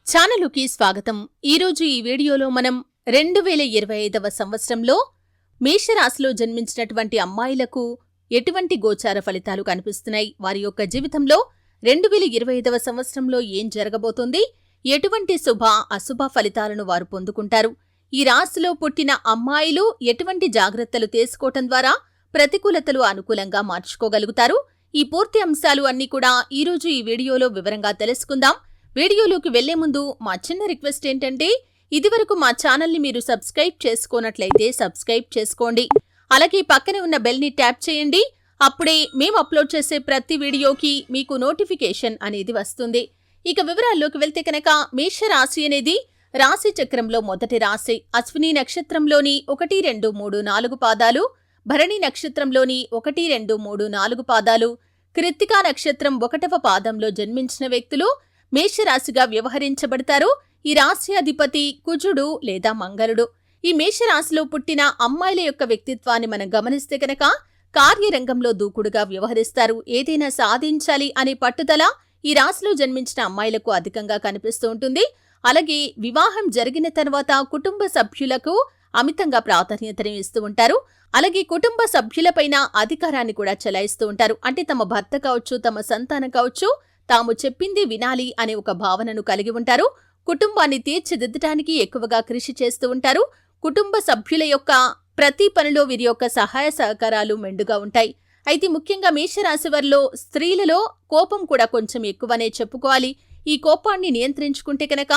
ఛానలుకి స్వాగతం. ఈరోజు ఈ వీడియోలో మనం 2025వ సంవత్సరంలో మేషరాశిలో జన్మించినటువంటి అమ్మాయిలకు ఎటువంటి గోచార ఫలితాలు కనిపిస్తున్నాయి, వారి యొక్క జీవితంలో 2025వ సంవత్సరంలో ఏం జరగబోతుంది, ఎటువంటి శుభ అశుభ ఫలితాలను వారు పొందుకుంటారు, ఈ రాశిలో పుట్టిన అమ్మాయిలు ఎటువంటి జాగ్రత్తలు తీసుకోవటం ద్వారా ప్రతికూలతలు అనుకూలంగా మార్చుకోగలుగుతారు, ఈ పూర్తి అంశాలు అన్నీ కూడా ఈరోజు ఈ వీడియోలో వివరంగా తెలుసుకుందాం. వీడియోలోకి వెళ్లే ముందు మా చిన్న రిక్వెస్ట్ ఏంటంటే, ఇదివరకు మా ఛానల్ని మీరు సబ్స్క్రైబ్ చేసుకోనట్లయితే సబ్స్క్రైబ్ చేసుకోండి. అలాగే పక్కనే ఉన్న బెల్ని ట్యాప్ చేయండి. అప్పుడే మేము అప్లోడ్ చేసే ప్రతి వీడియోకి మీకు నోటిఫికేషన్ అనేది వస్తుంది. ఇక వివరాల్లోకి వెళ్తే కనుక, మేషరాశి అనేది రాశి చక్రంలో మొదటి రాశి. అశ్విని నక్షత్రంలోని 1, 2, 3, 4 పాదాలు, భరణి నక్షత్రంలోని 1, 2, 3, 4 పాదాలు, కృత్తికా నక్షత్రం 1వ పాదంలో జన్మించిన వ్యక్తులు మేషరాశిగా వ్యవహరించబడతారు. ఈ రాశి అధిపతి కుజుడు లేదా మంగళుడు. ఈ మేషరాశిలో పుట్టిన అమ్మాయిల యొక్క వ్యక్తిత్వాన్ని మనం గమనిస్తే కనుక, కార్యరంగంలో దూకుడుగా వ్యవహరిస్తారు. ఏదైనా సాధించాలి అనే పట్టుదల ఈ రాశిలో జన్మించిన అమ్మాయిలకు అధికంగా కనిపిస్తూ ఉంటుంది. అలాగే వివాహం జరిగిన తర్వాత కుటుంబ సభ్యులకు అమితంగా ప్రాధాన్యతను ఇస్తూ ఉంటారు. అలాగే కుటుంబ సభ్యులపైన అధికారాన్ని కూడా చెలాయిస్తూ ఉంటారు. అంటే తమ భర్త కావచ్చు, తమ సంతానం కావచ్చు, తాము చెప్పింది వినాలి అనే ఒక భావనను కలిగి ఉంటారు. కుటుంబాన్ని తీర్చిదిద్దడానికి ఎక్కువగా కృషి చేస్తూ ఉంటారు. కుటుంబ సభ్యుల యొక్క ప్రతి పనిలో వీరి యొక్క సహాయ సహకారాలు మెండుగా ఉంటాయి. అయితే ముఖ్యంగా మేషరాశి వారిలో స్త్రీలలో కోపం కూడా కొంచెం ఎక్కువనే చెప్పుకోవాలి. ఈ కోపాన్ని నియంత్రించుకుంటే కనుక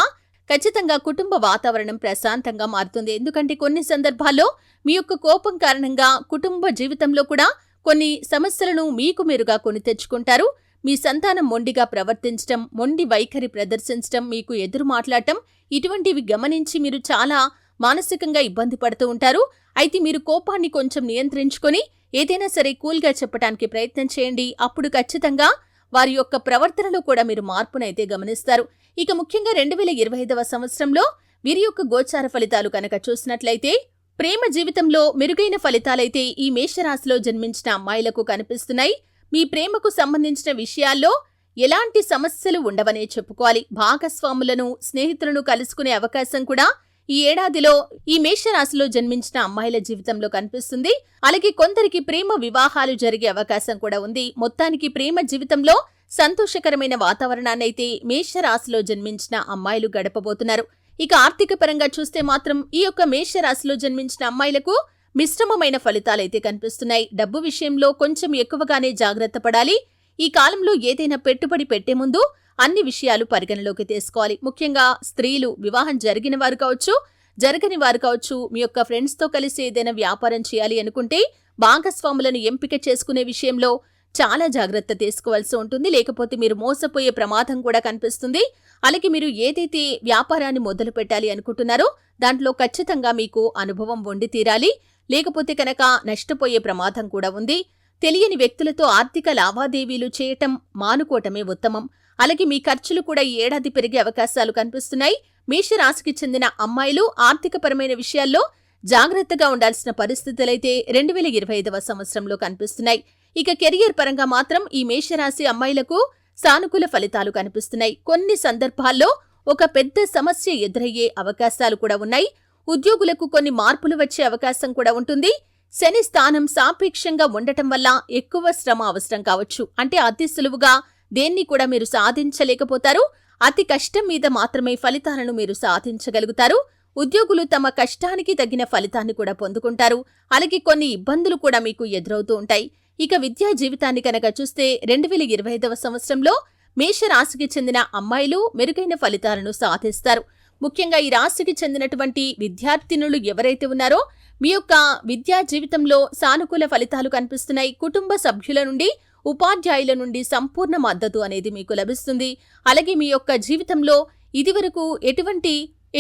ఖచ్చితంగా కుటుంబ వాతావరణం ప్రశాంతంగా మారుతుంది. ఎందుకంటే కొన్ని సందర్భాల్లో మీ యొక్క కోపం కారణంగా కుటుంబ జీవితంలో కూడా కొన్ని సమస్యలను మీకు మీరుగా కొని తెచ్చుకుంటారు. మీ సంతానం మొండిగా ప్రవర్తించటం, మొండి వైఖరి ప్రదర్శించటం, మీకు ఎదురు మాట్లాడటం, ఇటువంటివి గమనించి మీరు చాలా మానసికంగా ఇబ్బంది పడుతూ ఉంటారు. అయితే మీరు కోపాన్ని కొంచెం నియంత్రించుకొని ఏదైనా సరే కూల్గా చెప్పడానికి ప్రయత్నం చేయండి. అప్పుడు ఖచ్చితంగా వారి యొక్క ప్రవర్తనలో కూడా మీరు మార్పునైతే గమనిస్తారు. ఇక ముఖ్యంగా 2025వ సంవత్సరంలో వీరి యొక్క గోచార ఫలితాలు కనుక చూసినట్లయితే, ప్రేమ జీవితంలో మెరుగైన ఫలితాలైతే ఈ మేషరాశిలో జన్మించిన అమ్మాయిలకు కనిపిస్తున్నాయి. మీ ప్రేమకు సంబంధించిన విషయాల్లో ఎలాంటి సమస్యలు ఉండవనే చెప్పుకోవాలి. భాగస్వాములను, స్నేహితులను కలుసుకునే అవకాశం కూడా ఈ ఏడాదిలో ఈ మేషరాశిలో జన్మించిన అమ్మాయిల జీవితంలో కనిపిస్తుంది. అలాగే కొందరికి ప్రేమ వివాహాలు జరిగే అవకాశం కూడా ఉంది. మొత్తానికి ప్రేమ జీవితంలో సంతోషకరమైన వాతావరణాన్నైతే మేషరాశిలో జన్మించిన అమ్మాయిలు గడపబోతున్నారు. ఇక ఆర్థిక పరంగా చూస్తే మాత్రం ఈ యొక్క మేషరాశిలో జన్మించిన అమ్మాయిలకు మిశ్రమమైన ఫలితాలైతే కనిపిస్తున్నాయి. డబ్బు విషయంలో కొంచెం ఎక్కువగానే జాగ్రత్త పడాలి. ఈ కాలంలో ఏదైనా పెట్టుబడి పెట్టే ముందు అన్ని విషయాలు పరిగణలోకి తీసుకోవాలి. ముఖ్యంగా స్త్రీలు, వివాహం జరిగిన వారు కావచ్చు, జరగని వారు కావచ్చు, మీ యొక్క ఫ్రెండ్స్తో కలిసి ఏదైనా వ్యాపారం చేయాలి అనుకుంటే భాగస్వాములను ఎంపిక చేసుకునే విషయంలో చాలా జాగ్రత్త తీసుకోవాల్సి ఉంటుంది. లేకపోతే మీరు మోసపోయే ప్రమాదం కూడా కనిపిస్తుంది. అలాగే మీరు ఏదైతే వ్యాపారాన్ని మొదలు పెట్టాలి అనుకుంటున్నారో దాంట్లో ఖచ్చితంగా మీకు అనుభవం ఉండి తీరాలి. లేకపోతే కనుక నష్టపోయే ప్రమాదం కూడా ఉంది. తెలియని వ్యక్తులతో ఆర్థిక లావాదేవీలు చేయటం మానుకోవటమే ఉత్తమం. అలాగే మీ ఖర్చులు కూడా ఈ ఏడాది పెరిగే అవకాశాలు కనిపిస్తున్నాయి. మేషరాశికి చెందిన అమ్మాయిలు ఆర్థికపరమైన విషయాల్లో జాగ్రత్తగా ఉండాల్సిన పరిస్థితులైతే 2025వ సంవత్సరంలో కనిపిస్తున్నాయి. ఇక కెరియర్ పరంగా మాత్రం ఈ మేషరాశి అమ్మాయిలకు సానుకూల ఫలితాలు కనిపిస్తున్నాయి. కొన్ని సందర్భాల్లో ఒక పెద్ద సమస్య ఎదురయ్యే అవకాశాలు కూడా ఉన్నాయి. ఉద్యోగులకు కొన్ని మార్పులు వచ్చే అవకాశం కూడా ఉంటుంది. శని స్థానం సాపేక్షంగా ఉండటం వల్ల ఎక్కువ శ్రమ అవసరం కావచ్చు. అంటే అతి సులువుగా దేన్ని కూడా మీరు సాధించలేకపోతారు. అతి కష్టం మీద మాత్రమే ఫలితాలను మీరు సాధించగలుగుతారు. ఉద్యోగులు తమ కష్టానికి తగిన ఫలితాన్ని కూడా పొందుకుంటారు. అలాగే కొన్ని ఇబ్బందులు కూడా మీకు ఎదురవుతూ ఉంటాయి. ఇక విద్యా జీవితాన్ని కనుక చూస్తే 2025వ సంవత్సరంలో మేషరాశికి చెందిన అమ్మాయిలు మెరుగైన ఫలితాలను సాధిస్తారు. ముఖ్యంగా ఈ రాశికి చెందినటువంటి విద్యార్థినులు ఎవరైతే ఉన్నారో మీ యొక్క విద్యా జీవితంలో సానుకూల ఫలితాలు కనిపిస్తున్నాయి. కుటుంబ సభ్యుల నుండి, ఉపాధ్యాయుల నుండి సంపూర్ణ మద్దతు అనేది మీకు లభిస్తుంది. అలాగే మీ యొక్క జీవితంలో ఇదివరకు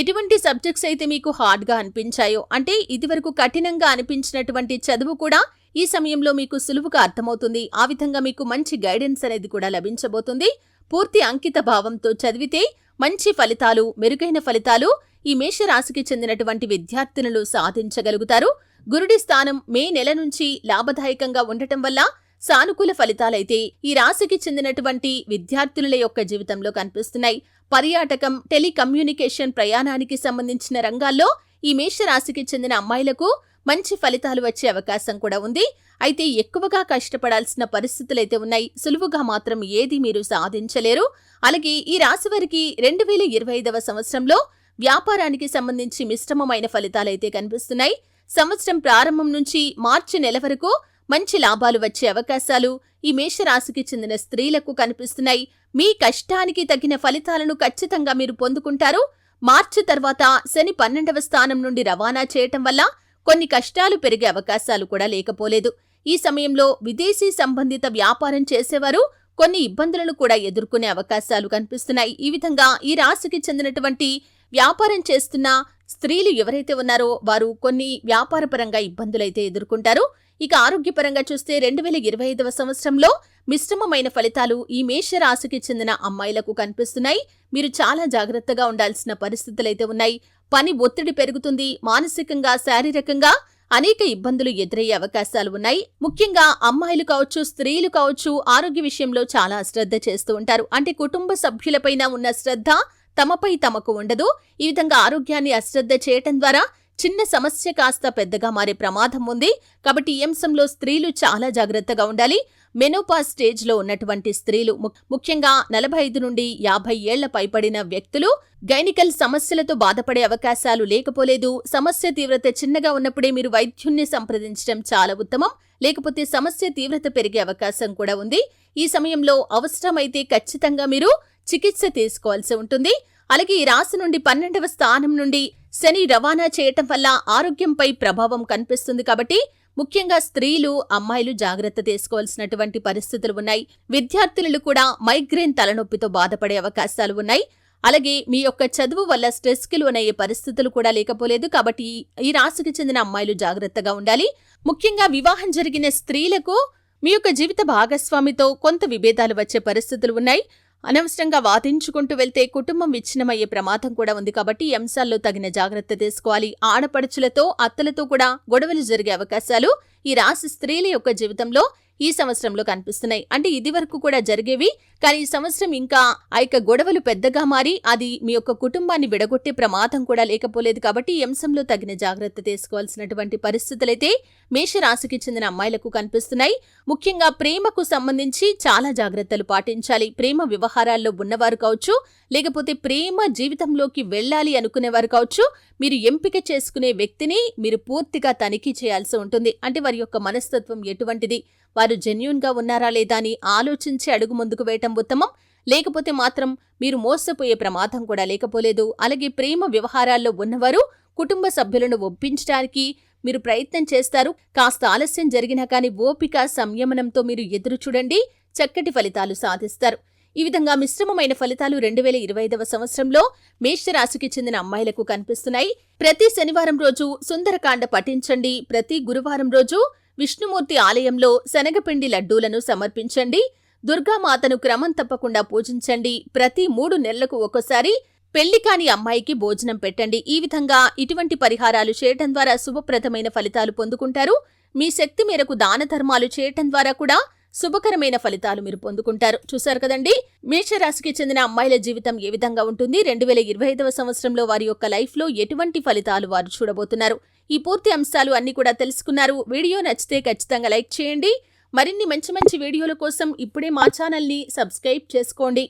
ఎటువంటి సబ్జెక్ట్స్ అయితే మీకు హార్డ్గా అనిపించాయో, అంటే ఇదివరకు కఠినంగా అనిపించినటువంటి చదువు కూడా ఈ సమయంలో మీకు సులువుగా అర్థమవుతుంది. ఆ విధంగా మీకు మంచి గైడెన్స్ అనేది కూడా లభించబోతుంది. పూర్తి అంకిత భావంతో చదివితే మంచి ఫలితాలు, మెరుగైన ఫలితాలు ఈ మేషరాశికి చెందినటువంటి విద్యార్థినులు సాధించగలుగుతారు. గురుడి స్థానం మే నెల నుంచి లాభదాయకంగా ఉండటం వల్ల సానుకూల ఫలితాలైతే ఈ రాశికి చెందినటువంటి విద్యార్థుల యొక్క జీవితంలో కనిపిస్తున్నాయి. పర్యాటకం, టెలికమ్యూనికేషన్, ప్రయాణానికి సంబంధించిన రంగాల్లో ఈ మేషరాశికి చెందిన అమ్మాయిలకు మంచి ఫలితాలు వచ్చే అవకాశం కూడా ఉంది. అయితే ఎక్కువగా కష్టపడాల్సిన పరిస్థితులైతే ఉన్నాయి. సులువుగా మాత్రం ఏది మీరు సాధించలేరు. అలాగే ఈ రాశి వారికి 2025వ సంవత్సరంలో వ్యాపారానికి సంబంధించి మిశ్రమమైన ఫలితాలైతే కనిపిస్తున్నాయి. సంవత్సరం ప్రారంభం నుంచి మార్చి నెల వరకు మంచి లాభాలు వచ్చే అవకాశాలు ఈ మేషరాశికి చెందిన స్త్రీలకు కనిపిస్తున్నాయి. మీ కష్టానికి తగిన ఫలితాలను ఖచ్చితంగా మీరు పొందుకుంటారు. మార్చి తర్వాత శని 12వ స్థానం నుండి రవాణా చేయటం వల్ల కొన్ని కష్టాలు పెరిగే అవకాశాలు కూడా లేకపోలేదు. ఈ సమయంలో విదేశీ సంబంధిత వ్యాపారం చేసేవారు కొన్ని ఇబ్బందులను కూడా ఎదుర్కొనే అవకాశాలు కనిపిస్తున్నాయి. ఈ విధంగా ఈ రాశికి చెందినటువంటి వ్యాపారం చేస్తున్న స్త్రీలు ఎవరైతే ఉన్నారో వారు కొన్ని వ్యాపారపరంగా ఇబ్బందులైతే ఎదుర్కొంటారు. ఇక ఆరోగ్యపరంగా చూస్తే 2025వ సంవత్సరంలో మిశ్రమమైన ఫలితాలు ఈ మేషరాశికి చెందిన అమ్మాయిలకు కనిపిస్తున్నాయి. మీరు చాలా జాగ్రత్తగా ఉండాల్సిన పరిస్థితులైతే ఉన్నాయి. పని ఒత్తిడి పెరుగుతుంది. మానసికంగా, శారీరకంగా అనేక ఇబ్బందులు ఎదురయ్యే అవకాశాలు ఉన్నాయి. ముఖ్యంగా అమ్మాయిలు కావచ్చు, స్త్రీలు కావచ్చు, ఆరోగ్య విషయంలో చాలా అశ్రద్ధ చేస్తూ ఉంటారు. అంటే కుటుంబ సభ్యులపైన ఉన్న శ్రద్ధ తమపై తమకు ఉండదు. ఈ విధంగా ఆరోగ్యాన్ని అశ్రద్ధ చేయటం ద్వారా చిన్న సమస్య కాస్త పెద్దగా మారే ప్రమాదం ఉంది. కాబట్టి ఈ అంశంలో స్త్రీలు చాలా జాగ్రత్తగా ఉండాలి. మెనోపాజ్ స్టేజ్లో ఉన్నటువంటి స్త్రీలు, ముఖ్యంగా 45 నుండి 50 ఏళ్ల పైబడిన వ్యక్తులు గైనికల్ సమస్యలతో బాధపడే అవకాశాలు లేకపోలేదు. సమస్య తీవ్రత చిన్నగా ఉన్నప్పుడే మీరు వైద్యుణ్ణి సంప్రదించడం చాలా ఉత్తమం. లేకపోతే సమస్య తీవ్రత పెరిగే అవకాశం కూడా ఉంది. ఈ సమయంలో అవసరమైతే ఖచ్చితంగా మీరు చికిత్స తీసుకోవాల్సి ఉంటుంది. అలాగే ఈ రాశి నుండి 12వ స్థానం నుండి శని రవాణా చేయటం వల్ల ఆరోగ్యంపై ప్రభావం కనిపిస్తుంది. కాబట్టి ముఖ్యంగా స్త్రీలు, అమ్మాయిలు జాగ్రత్త తీసుకోవాల్సినటువంటి పరిస్థితులు ఉన్నాయి. విద్యార్థులు కూడా మైగ్రేన్ తలనొప్పితో బాధపడే అవకాశాలు ఉన్నాయి. అలాగే మీ యొక్క చదువు వల్ల స్ట్రెస్కి లోనయ్యే పరిస్థితులు కూడా లేకపోలేదు. కాబట్టి ఈ రాశికి చెందిన అమ్మాయిలు జాగ్రత్తగా ఉండాలి. ముఖ్యంగా వివాహం జరిగిన స్త్రీలకు మీ యొక్క జీవిత భాగస్వామితో కొంత విభేదాలు వచ్చే పరిస్థితులు ఉన్నాయి. అనవసరంగా వాదించుకుంటూ వెళ్తే కుటుంబం విచ్ఛిన్నమయ్యే ప్రమాదం కూడా ఉంది. కాబట్టి ఈ అంశాల్లో తగిన జాగ్రత్త తీసుకోవాలి. ఆడపడుచులతో, అత్తలతో కూడా గొడవలు జరిగే అవకాశాలు ఈ రాశి స్త్రీల యొక్క జీవితంలో ఈ సంవత్సరంలో కనిపిస్తున్నాయి. అంటే ఇది వరకు కూడా జరిగేవి, కానీ ఈ సంవత్సరం ఇంకా ఆ యొక్క గొడవలు పెద్దగా మారి అది మీ యొక్క కుటుంబాన్ని విడగొట్టే ప్రమాదం కూడా లేకపోలేదు. కాబట్టి ఈ అంశంలో తగిన జాగ్రత్త తీసుకోవాల్సినటువంటి పరిస్థితులైతే మేషరాశికి చెందిన అమ్మాయిలకు కనిపిస్తున్నాయి. ముఖ్యంగా ప్రేమకు సంబంధించి చాలా జాగ్రత్తలు పాటించాలి. ప్రేమ వ్యవహారాల్లో ఉన్నవారు కావచ్చు, లేకపోతే ప్రేమ జీవితంలోకి వెళ్ళాలి అనుకునేవారు కావచ్చు, మీరు ఎంపిక చేసుకునే వ్యక్తిని మీరు పూర్తిగా తనిఖీ చేయాల్సి ఉంటుంది. అంటే వారి యొక్క మనస్తత్వం ఎటువంటిది, వారు జెన్యూన్ గా ఉన్నారా లేదా అని ఆలోచించి అడుగు ముందుకు వేయటం ఉత్తమం. లేకపోతే మాత్రం మీరు మోసపోయే ప్రమాదం కూడా లేకపోలేదు. అలాగే ప్రేమ వ్యవహారాల్లో ఉన్నవారు కుటుంబ సభ్యులను ఒప్పించడానికి మీరు ప్రయత్నం చేస్తారు. కాస్త ఆలస్యం జరిగినా కానీ ఓపిక, సంయమనంతో మీరు ఎదురు చూడండి. చక్కటి ఫలితాలు సాధిస్తారు. ఈ విధంగా మిశ్రమమైన ఫలితాలు 2025వ సంవత్సరంలో మేషరాశికి చెందిన అమ్మాయిలకు కనిపిస్తున్నాయి. ప్రతి శనివారం రోజు సుందరకాండ పఠించండి. ప్రతి గురువారం రోజు విష్ణుమూర్తి ఆలయంలో శనగపిండి లడ్డూలను సమర్పించండి. దుర్గామాతను క్రమం తప్పకుండా పూజించండి. ప్రతి 3 నెలలకు ఒకసారి పెళ్లి కాని అమ్మాయికి భోజనం పెట్టండి. ఈ విధంగా ఇటువంటి పరిహారాలు చేయటం ద్వారా శుభప్రదమైన ఫలితాలు పొందుకుంటారు. మీ శక్తి మేరకు దాన ధర్మాలు చేయటం ద్వారా కూడా శుభకరమైన ఫలితాలు మీరు పొందుకుంటారు. చూశారు కదండి, మేషరాశికి చెందిన అమ్మాయిల జీవితం ఏ విధంగా ఉంటుంది, 2025వ సంవత్సరంలో వారి యొక్క లైఫ్ లో ఎటువంటి ఫలితాలు వారు చూడబోతున్నారు. ఈ పూర్తి అంశాలు అన్ని కూడా తెలుసుకున్నారు. వీడియో నచ్చితే ఖచ్చితంగా లైక్ చేయండి. మరిన్ని మంచి మంచి వీడియోల కోసం ఇప్పుడే మా ఛానల్ని సబ్స్క్రైబ్ చేసుకోండి.